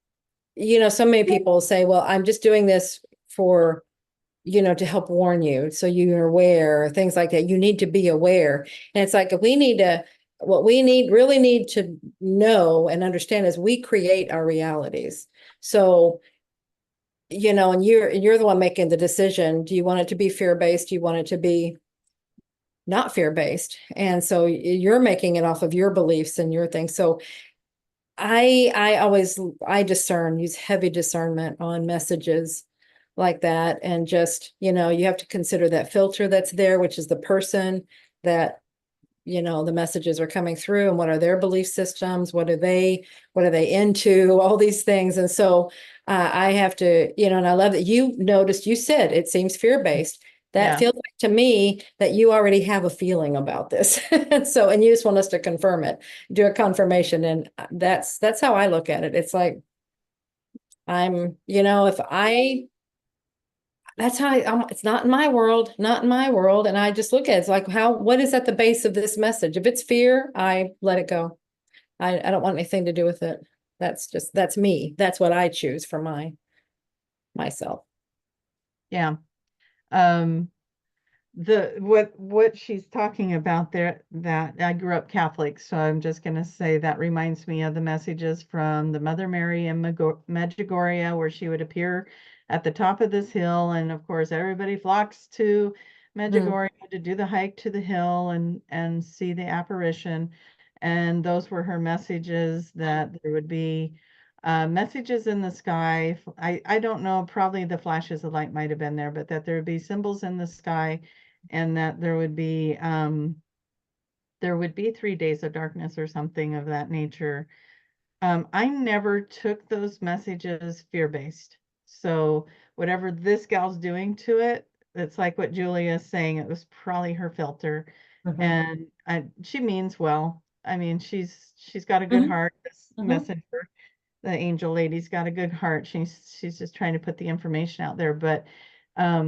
so many people say, well, I'm just doing this for, to help warn you. So you're aware, things like that. You need to be aware. And it's like, what we really need to know and understand is we create our realities. So and you're the one making the decision. Do you want it to be fear-based? Do you want it to be not fear-based? And so you're making it off of your beliefs and your things. So I discern, use heavy discernment on messages like that. And just, you have to consider that filter that's there, which is the person that the messages are coming through, and what are their belief systems, what are they into, all these things. And so I have to, and I love that you said it seems fear-based. That Yeah. feels like to me that you already have a feeling about this. And you just want us to confirm it, do a confirmation. And that's how I look at it. It's like, that's how it's not in my world, not in my world. And I just look at it, it's like, what is at the base of this message? If it's fear, I let it go. I don't want anything to do with it. That's me. That's what I choose for myself. Yeah. Um, what she's talking about there, that I grew up Catholic, so I'm just going to say that reminds me of the messages from the Mother Mary in Medjugorje, where she would appear at the top of this hill, and of course everybody flocks to Medjugorje to do the hike to the hill and see the apparition. And those were her messages, that there would be messages in the sky. I don't know, probably the flashes of light might have been there, but that there would be symbols in the sky, and that there would be 3 days of darkness or something of that nature. I never took those messages fear-based. So whatever this gal's doing to it, it's like what Julia is saying, it was probably her filter. Mhm. And she means well. I mean, she's got a good Mhm. heart. This Mhm. messenger, the angel lady's got a good heart. She's just trying to put the information out there. But I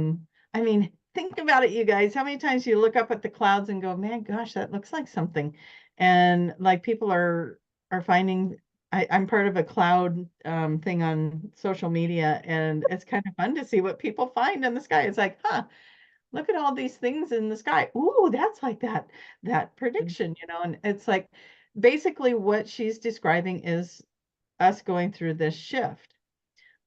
mean, think about it, you guys. How many times you look up at the clouds and go, man, gosh, that looks like something. And like people are finding I'm part of a cloud thing on social media, and it's kind of fun to see what people find in the sky. It's like, huh, look at all these things in the sky. Ooh, that's like that prediction, and it's like basically what she's describing is us going through this shift.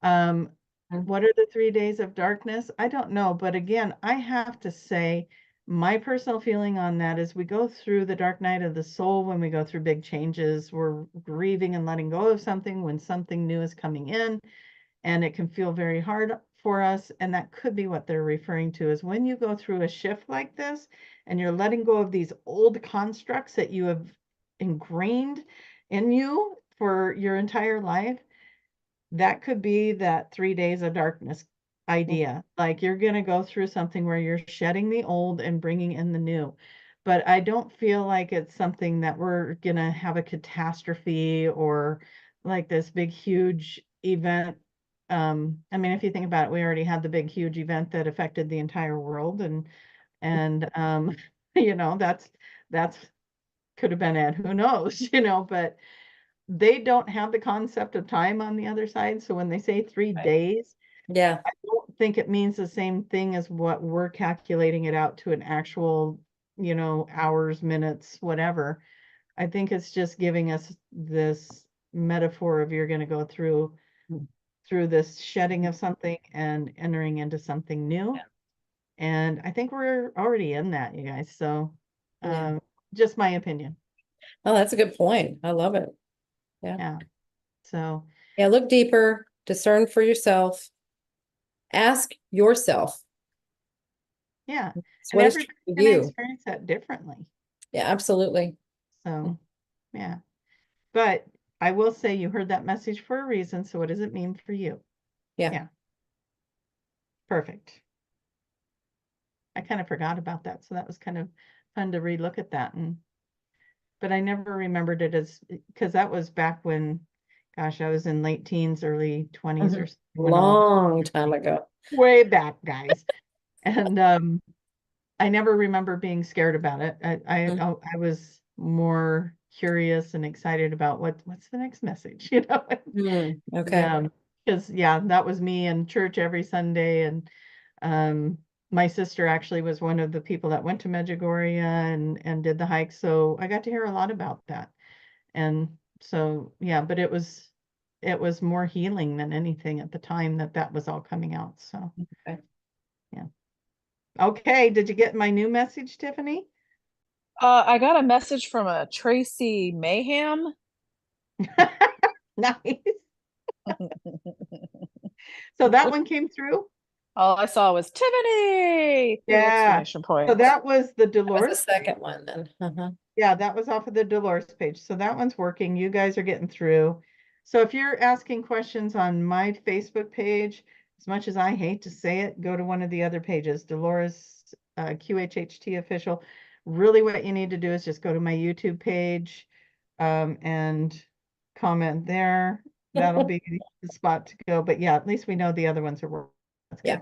What are the 3 days of darkness? I don't know, but again, I have to say my personal feeling on that is we go through the dark night of the soul when we go through big changes. We're grieving and letting go of something when something new is coming in, and it can feel very hard for us. And that could be what they're referring to is when you go through a shift like this and you're letting go of these old constructs that you have ingrained in you for your entire life. That could be that 3 days of darkness idea. Like you're going to go through something where you're shedding the old and bringing in the new. But I don't feel like it's something that we're going to have a catastrophe or like this big, huge event. I mean, if you think about it, we already had the big, huge event that affected the entire world. And that's could have been it. Who knows, but they don't have the concept of time on the other side. So when they say 3 days, Yeah. I don't think it means the same thing as what we're calculating it out to an actual, hours, minutes, whatever. I think it's just giving us this metaphor of you're going to go through this shedding of something and entering into something new. Yeah. And I think we're already in that, you guys. So Yeah. just my opinion. Oh, that's a good point. I love it. Yeah. Yeah. So Yeah. Look deeper, discern for yourself, ask yourself. yeah. So And what is everybody's true for going to you? experience that differently. Yeah, absolutely. So, yeah. But I will say you heard that message for a reason. So what does it mean for you? Yeah. Yeah. Perfect. I kind of forgot about that. So that was kind of fun to relook at that. But I never remembered it as, because that was back when, gosh, I was in late teens, early 20s or something. when all Long time ago. way back, guys. And I never remember being scared about it. I was more curious and excited about what's the next message, Okay. Because yeah, that was me in church every Sunday, and my sister actually was one of the people that went to Medjugorje and did the hike, so I got to hear a lot about that. And so yeah, but it was more healing than anything at the time that was all coming out. So Okay. yeah. Okay, did you get my new message, Tiffany? I got a message from a Tracy Mayhem. Nice. So that one came through? All I saw was Tiffany! 3 Yeah. exclamation So points. that was the That was the Dolores. second one then. Yeah, that was off of the Dolores page. So that one's working. You guys are getting through. So if you're asking questions on my Facebook page, as much as I hate to say it, go to one of the other pages, Dolores QHHT official. Really what you need to do is just go to my YouTube page and comment there. That'll be the spot to go. But yeah, at least we know the other ones are working. That's good. Yeah.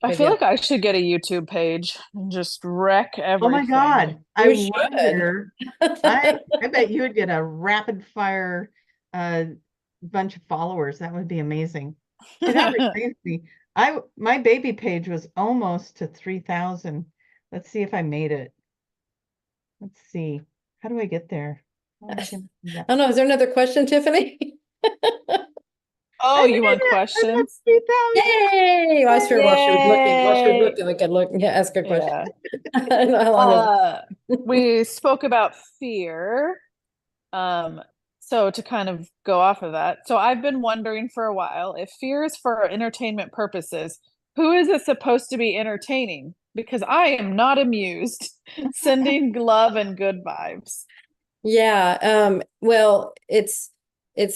I Good feel deal. like I should get a YouTube page and just wreck Oh my everything. God. I You should. wonder, I bet you would get a rapid fire bunch of followers. That would be amazing. See, that reminds me. My baby page was almost to 3,000. Let's see if I made it. Let's see. How do I get there? How am I gonna do that? Oh no, is there another question, Tiffany? Oh, I you made want it. I'm at questions? 3,000. Yay! I was sure while she was Yay! looking, we could look, yeah, ask a question. Yeah. I don't know how long was We spoke about fear. So to kind of go off of that, so I've been wondering for a while if fear is for entertainment purposes, who is it supposed to be entertaining? Because I am not amused. Sending love and good vibes. Yeah, well, it's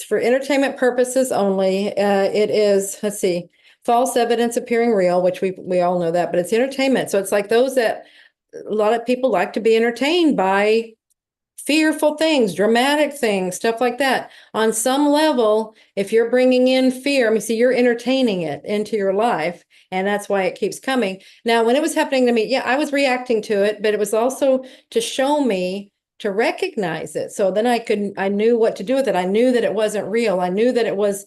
for entertainment purposes only. It is, let's see, false evidence appearing real, which we all know that, but it's entertainment. So it's like those that a lot of people like to be entertained by fearful things, dramatic things, stuff like that. On some level, if you're bringing in fear, I mean, see, you're entertaining it into your life, and that's why it keeps coming. Now, when it was happening to me, yeah, I was reacting to it, but it was also to show me to recognize it. So then I knew what to do with it. I knew that it wasn't real. I knew that it was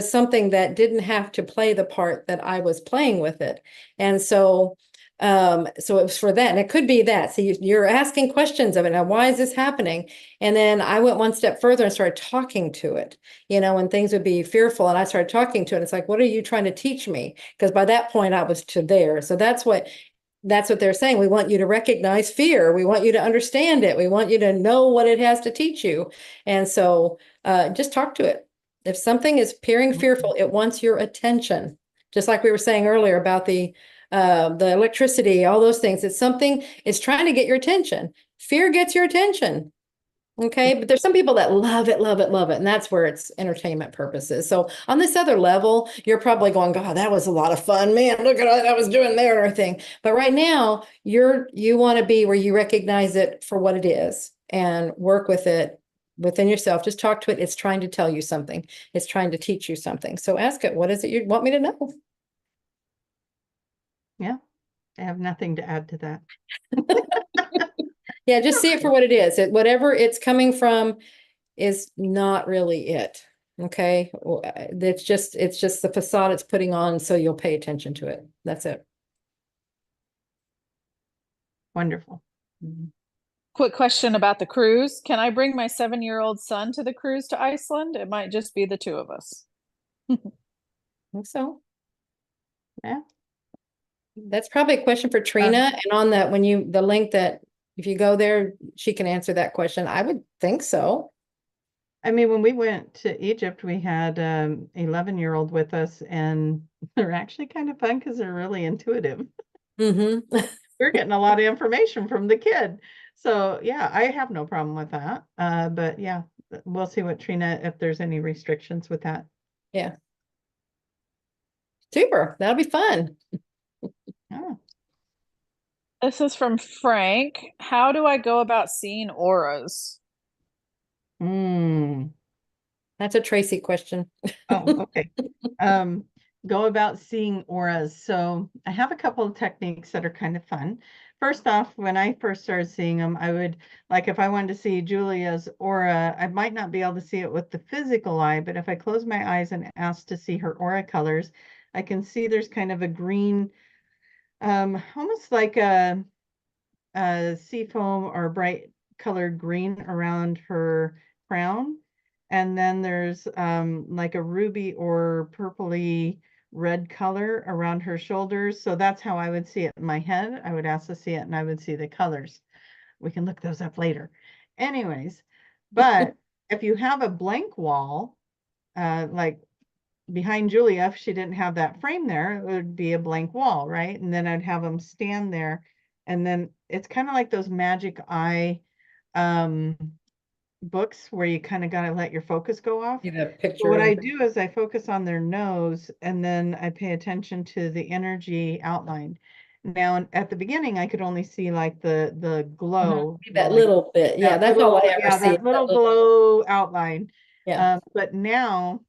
something that didn't have to play the part that I was playing with it. And so so it was for that. And it could be that. So you're asking questions of it. Now, why is this happening? And then I went one step further and started talking to it, when things would be fearful, and I started talking to it. It's like, what are you trying to teach me? Because by that point I was to there. So that's what they're saying. We want you to recognize fear. We want you to understand it. We want you to know what it has to teach you. And so just talk to it. If something is appearing fearful, it wants your attention. Just like we were saying earlier about the electricity, all those things. It's trying to get your attention. Fear gets your attention. Okay, but there's some people that love it, love it, love it. And that's where it's entertainment purposes. So on this other level, you're probably going, God, that was a lot of fun. Man, look at what I was doing there and everything. But right now, you want to be where you recognize it for what it is and work with it within yourself. Just talk to it. It's trying to tell you something. It's trying to teach you something. So ask it, what is it you want me to know? Yeah, I have nothing to add to that. Yeah, just see it for what it is. Whatever it's coming from is not really it. Okay. It's just the facade it's putting on, so you'll pay attention to it. That's it. Wonderful. Quick question about the cruise. Can I bring my 7-year-old son to the cruise to Iceland? It might just be the two of us. I think so. Yeah. That's probably a question for Trina. And on that, the link that if you go there, she can answer that question. I would think so. I mean, when we went to Egypt, we had 11-year-old with us, and they're actually kind of fun because they're really intuitive. Mm-hmm. We're getting a lot of information from the kid. So yeah, I have no problem with that. But yeah, we'll see what Trina, if there's any restrictions with that. Yeah. Super. That'll be fun. Oh. This is from Frank. How do I go about seeing auras? That's a Tracy question. Oh, okay. Go about seeing auras. So I have a couple of techniques that are kind of fun. First off, when I first started seeing them, I would, like if I wanted to see Julia's aura, I might not be able to see it with the physical eye, but if I close my eyes and ask to see her aura colors, I can see there's kind of a green, almost like a seafoam or bright colored green around her crown. And then there's like a ruby or purpley red color around her shoulders. So that's how I would see it in my head. I would ask to see it and I would see the colors. We can look those up later. Anyways, but if you have a blank wall, like behind Julia, if she didn't have that frame there, it would be a blank wall, right? And then I'd have them stand there. And then it's kind of like those magic eye books where you kind of got to let your focus go off. Picture. What I do is I focus on their nose and then I pay attention to the energy outline. Now, at the beginning, I could only see like the glow. That little bit. Yeah, that's all I ever see. That little glow outline. Yeah. But now,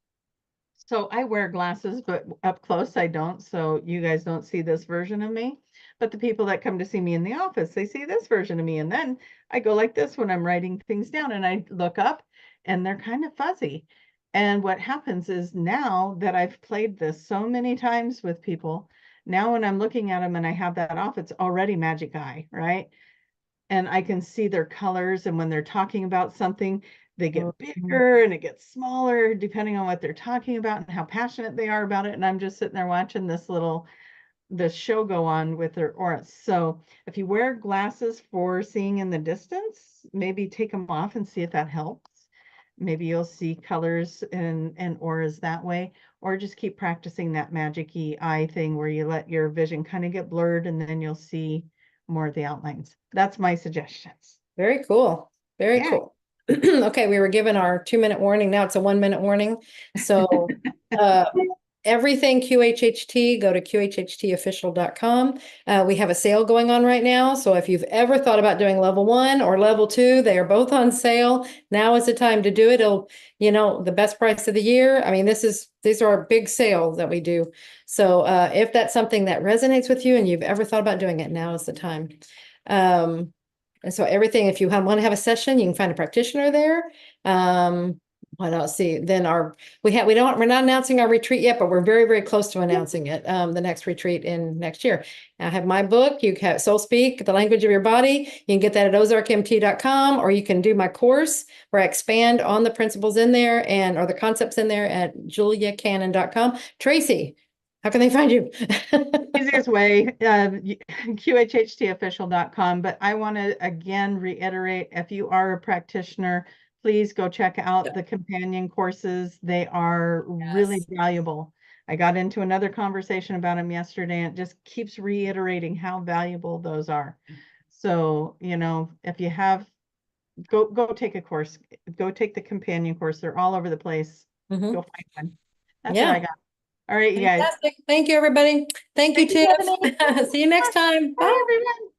so I wear glasses, but up close I don't. So you guys don't see this version of me. But the people that come to see me in the office, they see this version of me. And then I go like this when I'm writing things down and I look up and they're kind of fuzzy. And what happens is now that I've played this so many times with people, now when I'm looking at them and I have that off, it's already magic eye, right? And I can see their colors. And when they're talking about something, they get bigger and it gets smaller depending on what they're talking about and how passionate they are about it. And I'm just sitting there watching the show go on with their auras. So if you wear glasses for seeing in the distance, maybe take them off and see if that helps. Maybe you'll see colors and auras that way, or just keep practicing that magic-y eye thing where you let your vision kind of get blurred and then you'll see more of the outlines. That's my suggestions. Very cool. Very cool. Okay, we were given our 2-minute warning. Now it's a 1-minute warning. So everything QHHT, go to qhhtofficial.com. We have a sale going on right now. So if you've ever thought about doing level 1 or level 2, they are both on sale. Now is the time to do it. It'll, the best price of the year. I mean, these are our big sales that we do. So if that's something that resonates with you and you've ever thought about doing it, now is the time. And so everything, if you want to have a session, you can find a practitioner there. What else? See, then we're not announcing our retreat yet, but we're very, very close to announcing it. The next retreat in next year. I have my book. You have Soul Speak, The Language of Your Body. You can get that at ozarkmt.com, or you can do my course where I expand on the principles in there or the concepts in there at juliacannon.com. Tracy, how can they find you? Easiest way, qhhtofficial.com. But I want to again reiterate, if you are a practitioner, please go check out the companion courses. They are really valuable. I got into another conversation about them yesterday, and it just keeps reiterating how valuable those are. So, you know, if you have, go take a course, go take the companion course. They're all over the place. Go find one. That's what I got. All right, you guys. Fantastic. Thank you, everybody. Thank you, Tiff. Stephanie. See you next time. Bye, everyone.